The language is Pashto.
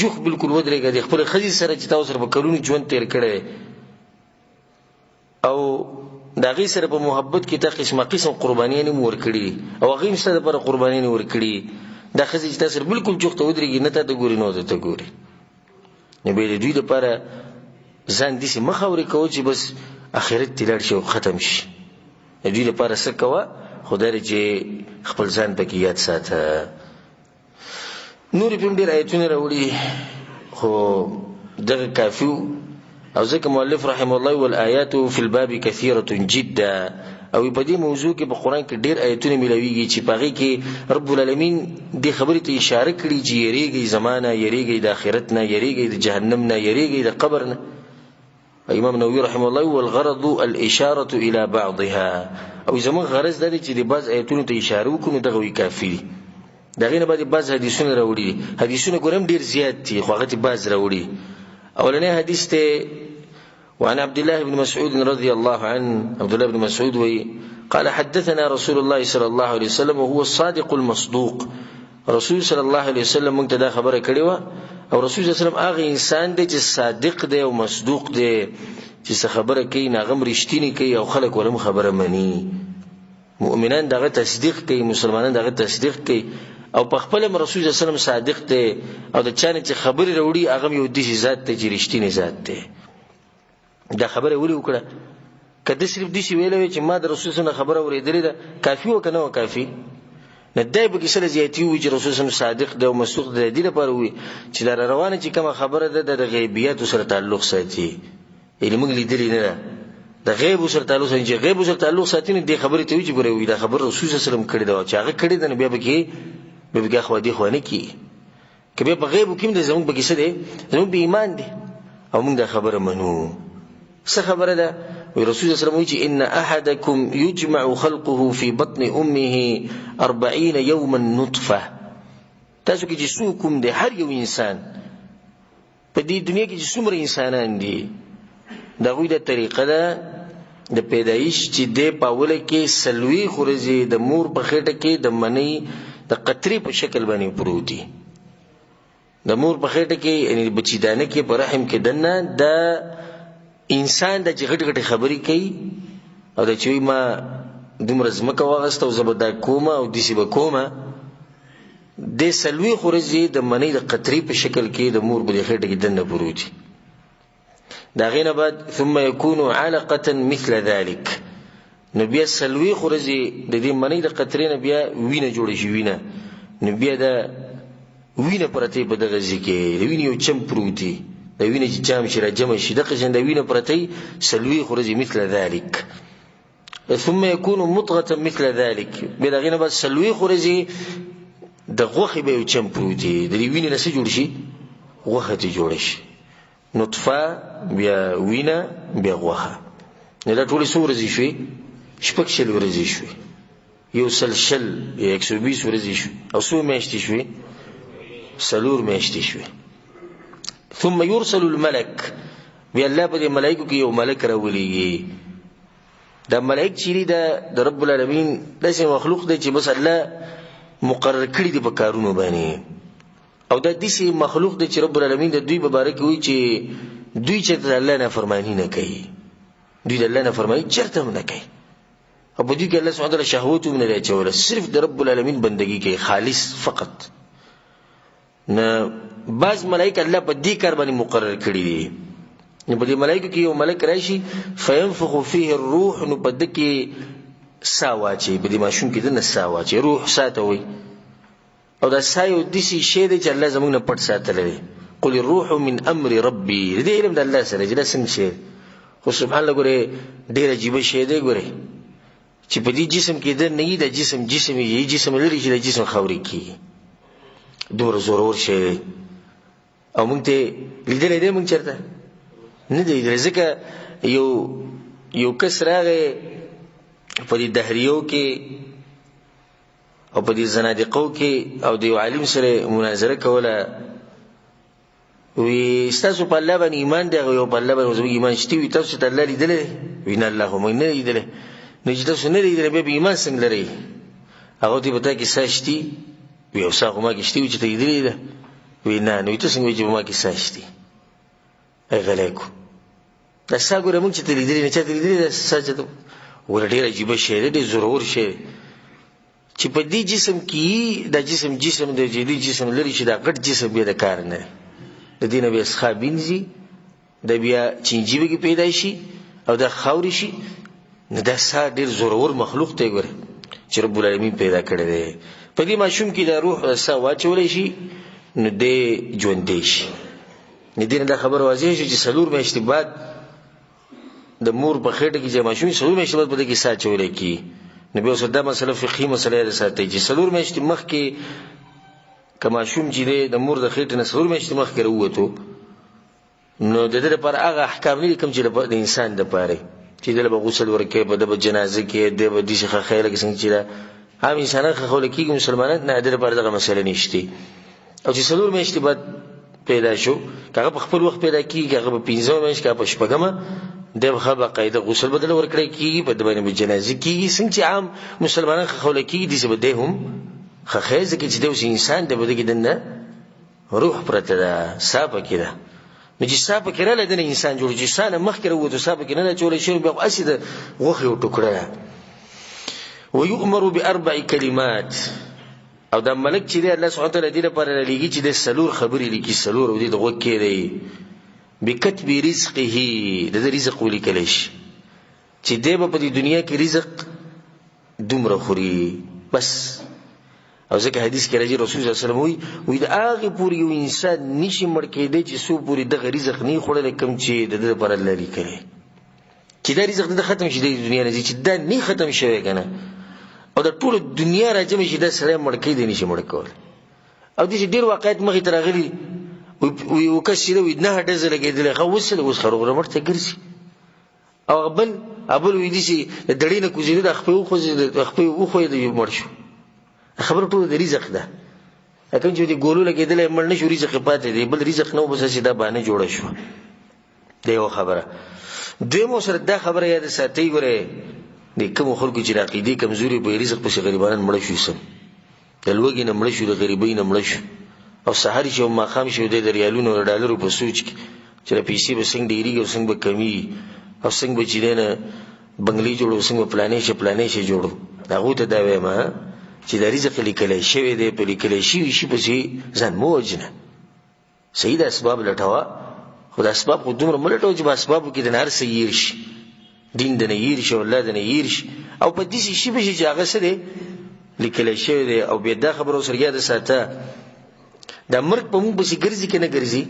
جوخ بالکل ودرېږه د خپل ښځې سره چې تاسو سره په کلونو ژوند تیر کړی او د هغې سره په محبت کې تا قسمه قسم قربانیانې مو ورکړي او هغې هم ستا دپاره قربانیانې ورکړي دا ښځې چې تا سره بالکل جوخ ته ودرېږي نه تا ته ګوري نه ته ګوري نو بیا د دوی دپاره ځان داسې مه خاورې کوه چې بس آخرت ته لاړ شي او ختم شي د دوی دپاره څه کوه خو دا دی چې خپل ځان پکې یاد ساته نور پې هم ډېر آیتونه راوړي خو دغه کافي او ځکه مؤلف رحمه الله والآیات فی الباب کثیرة جدا او په دې موضوع کې په قرآن کې ډېر آیتونه ملاویږي چې په هغې کې رب العالمین دې خبرې ته اشاره کړي چې یریږئ زما نه یریږئ د آخرت نه یریږئ د جهنم نه یریږئ د قبر نه امام نووي رحمه الله والغرض الاشاره الى بعضها او زموږ غرض دا دی چې د بعض آیتونو ته اشاره وکړو نو دغه وی کافي دي د هغې نه بعد بعض حدیثونه راوړي دي حدیثونه ګورم ډېر زیات دي خو هغه ته بعض راوړي اولنی حدیث ته وعن عبد الله بن مسعود رضي الله عنه عبد الله بن مسعود قال حدثنا رسول الله صلى الله عليه وسلم وهو الصادق المصدوق رسول صلى الله عليه وسلم موږ ته دا خبره کړې وه او رسول صلی الله علیه وسلم هغه انسان دی چې صادق دی او مصدوق دی چې څه خبره کوي نه هغه هم رښتینې کوي او خلک ولهم خبره مني مؤمنان دغه تصدیق کوي مسلمانان دغه تصدیق کوي او په خپل رسول صلی الله علیه وسلم صادق دی او د چا نه چې خبرې راوړي هغه یو داسې ذات دی چې رښتینی ذات دی دا خبره ولې وکړه که ده صرف داسې ویلی وی چې ما د رسول صلی الله علیه وسلم خبره اورېدلې ده کافي وه که نه وه کافي نه دی به کې سره زیاتي وي چې رسول صلی الله علیه وسلم صادق دی او مصدوق دی د دې لپاره وي چې دا روانه چې کومه خبره ده د غیبیاتو سره تعلق ساتي یعنې موږ لیدلې نه ده د غیبو سره تعلق ساتي چې غیبو سره تعلق ساتي نو دې خبرې ته وي چې ګوره وي دا خبره رسول صلی الله علیه وسلم کړې ده چې هغه کړې ده نو بیا به کې خوا دې خوا نه کېږي که بیا په غیبو کې هم دی زموږ به کې څه دی زموږ به ایمان دی او موږ دا خبره منو څه خبره ده وی رسول صلی الله علیه وسلم وی چې ان احدکم یجمع خلقه فی بطن امه 40 یوما نطفه تاسو کې چې څوک کوم دی هر یو انسان په دې دنیا کې چې څومره انسانان دي د هغوی د طریقه ده د پیدایش چې دی په اوله کې څلوېښت ورځې د مور په خېټه کې د منۍ د قطرې په شکل باندې پروت دي د مور په خېټه کې یعنې بچیدانه کې په رحم کې دننه د انسان د چې غټ غټې خبرې کوي او د چې وایي ما دومره ځمکه واغسته او زه به دا کومه او داسې به کومه دې څلوېښت ورځې د منۍ د قطرې په شکل کې د مور په دې خېټه کې دننه پروت دي د هغې نه بعد ثم یکونو علقة مثل ذلک نو بیا څلوېښت ورځې د دې منۍ د قطرې نه بیا وینه جوړه شي وینه نو بیا د وینه پرتې په دغه ځای کې د وینې یو چم پروت دی د وینه چې جام شي را جمع شي دغه شان د وینه پرتې څلوېښت ورځې مثل ذلک ثم يكون مضغة مثل ذلك بیا د هغې نه بعد څلوېښت ورځې د غوښې به یو چم پروت دی د دې وینې نه څه جوړ شي غوښه ترې جوړه شي نطفه بیا وینه بیا غوښه نو دا ټولې څو ورځې شوې 6 ورځې شوې یو سل 120 ورځې شوې او څو میاشتې شوې 4 میاشتې شوې ثم يرسل الملك بیا الله په دې ملائکو کې یو ملک راولېږي دا ملائک چې د رب العالمین داسې مخلوق دی چې بس الله مقرر کړي دي په کارونو باندې او دا داسې مخلوق دی چې رب العالمین د دوی په باره کې وایي چې دوی چېرته د الله نافرماني نه کوي دوی د الله نافرماني چېرته هم نه کوي او په دوی کې الله سبحانه وتعالی شهوت هم نه دی اچولی صرف د رب العالمین بندګي کوي خالص فقط نه بعض ملائک الله په دې کار باندې مقرر کړي دي نو په دې ملائکو کې یو ملک راشي فینفخ فیه الروح نو په ده کې سا واچوي په دې ماشوم کې دننه سا واچوي روح سا ته وایي او دا سا یو داسې شی دی چې الله زموږ نه پټ ساتلی دی قل الروح من امر ربي د دې علم د الله سره چې دا څنګه شی خو سبحان الله ګورې ډېر عجیبه شی دی ګورې چې په دې جسم کې دننه وي دا جسم یي جسم لري چې دا جسم خاورې کېږي دومره زورور شی دی او موږ ته لیدلی دی موږ چېرته نه دی لیدلی ځکه یو کس راغی په دې دهریو کې او په دې زنادقو کې او د یو عالم سره مناظره کوله وی ستاسو په الله باندې ایمان دی او په الله باندې زموږ ایمان شته وي تاسو ته الله لیدلی وی نه الله خو موږ نه لیدلی نو چې تاسو نه لیدلی بیا به ایمان څنګه لرئ هغه ته به تا کې سا شتي وی او سا خو ما کې شتي وي چې ته لیدلی ده وی نه نو ته څنګه چې ما کې ساشتي ای غلیکو دا څنګه موږ چې تلیدلې نه چې تلیدلې ساجته ور ډیر عجیب شی دی ضرور شی چې په دې جسم کې دا جسم د جدي جسم لري چې دا غټ جسم به د کار نه د دینه به اسخابینځي د بیا چنجيبه کې پیدا شي او دا خاوري شي نه دا سا ډیر ضرور مخلوق ته ګوره چې رب العالمین پیدا کړی دی په دې ماشوم کې د روح سا واچولې شي نو دې ژوندې شي نه دینه دا خبر واضح شي چې سلور میاشتې بعد د مور په خېټه کې چې ماشوم سلور میاشتې بعد په دې کې سا چولې کی نو به اوس دا مسله فقهي مسله ده ساتي چې سلور میاشتې مخ کې کما شوم چې د مور د خېټې نه سلور میاشتې مخ کې وروته نو د دې لپاره هغه احکام نه کوم چې د انسان د پاره چې د غسل ورکې په د جنازه کې د دې څخه خیره کې څنګه چې عام انسانان خو لکه مسلمانان نه د لپاره دغه مسله نشته او چې سلور میاشتې بعد پیدا شو هغه په خپل وخت پیدا کیږي هغه په 15 میاشتې کا په شپږمه دغه باقاعده غسل بدل ورکړي کیږي په دبانې جنازه کیږي څنګه چې عام مسلمانان خو لکه دي چې بده هم خخیزه کې چې د انسان د بده کې دنه روح پرته ده صاحب کې ده نو چې صاحب کې رااله د انسان جوړ چې انسان مخ کې وروته صاحب کې نه چولې شي بیا اسید غوخه او ټوکړه ويؤمر باربع كلمات او دا ملک چې الله سبحانه وتعالى دې لپاره لګي چې د سلور خبرې لیکي سلور او دې د غوږ کې دی بکتب رزقه د رزق ولیکل شي چې دې په دې دنیا کې رزق دومره خوري بس او ځکه حدیث کې راځي رسول الله صلی الله علیه وسلم وی دا هغه پوری یو انسان نشي مړ کېدی چې سو پوری د رزق نه خورل کم چې د دې لپاره الله لیکي چې دا رزق د ختم شي د دنیا نه چې دا نه ختم شوی کنه او د ټول دنیا راځي چې دا سره مړ کېدی نشي مړ کول او دې ډیر واقعیت مخې ته راغلي وی وکړي وی نه ډزه لګیدل خو وسله اوس خروغه مرته ګرځي او ابل وی دي چې دړې نه کوزیده د خپل خو د مړ شو خبر ټول د رزق ده اکه چې د ګولو لګیدل مړ نه شو رزق پاتې دی بل رزق نو بس سیده باندې جوړ شو دی یو خبره دمو سره دا خبره یاد ساتي ګوره د کوم خلکو چې عقیده کمزوري په رزق په غریبانو مړ شو سم د لوګي نه مړ شو د غریبۍ نه مړ شو او سحر شو ما خام شو د ریالونو او ډالرو په سوچ کې چې پیسې به څنګه ډیریږي او څنګه به کمی او څنګه به چې نه بنگلي جوړو څنګه پلانې شي جوړو هغه ته دا وایم چې د رزق لیکل شوی دی په لیکل شوی شي په ځان موجنه صحیح د اسباب لټاوه خو د اسباب خو دومره ملټاو چې په اسبابو کې د نار سیر شي دین د نه ير شي اولاد نه ير شي او په دې شي به چې هغه سره لیکل شوی دی او بیا دا خبرو سره یاد ساته د مرګ په موږ به ګرځي کې نه ګرځي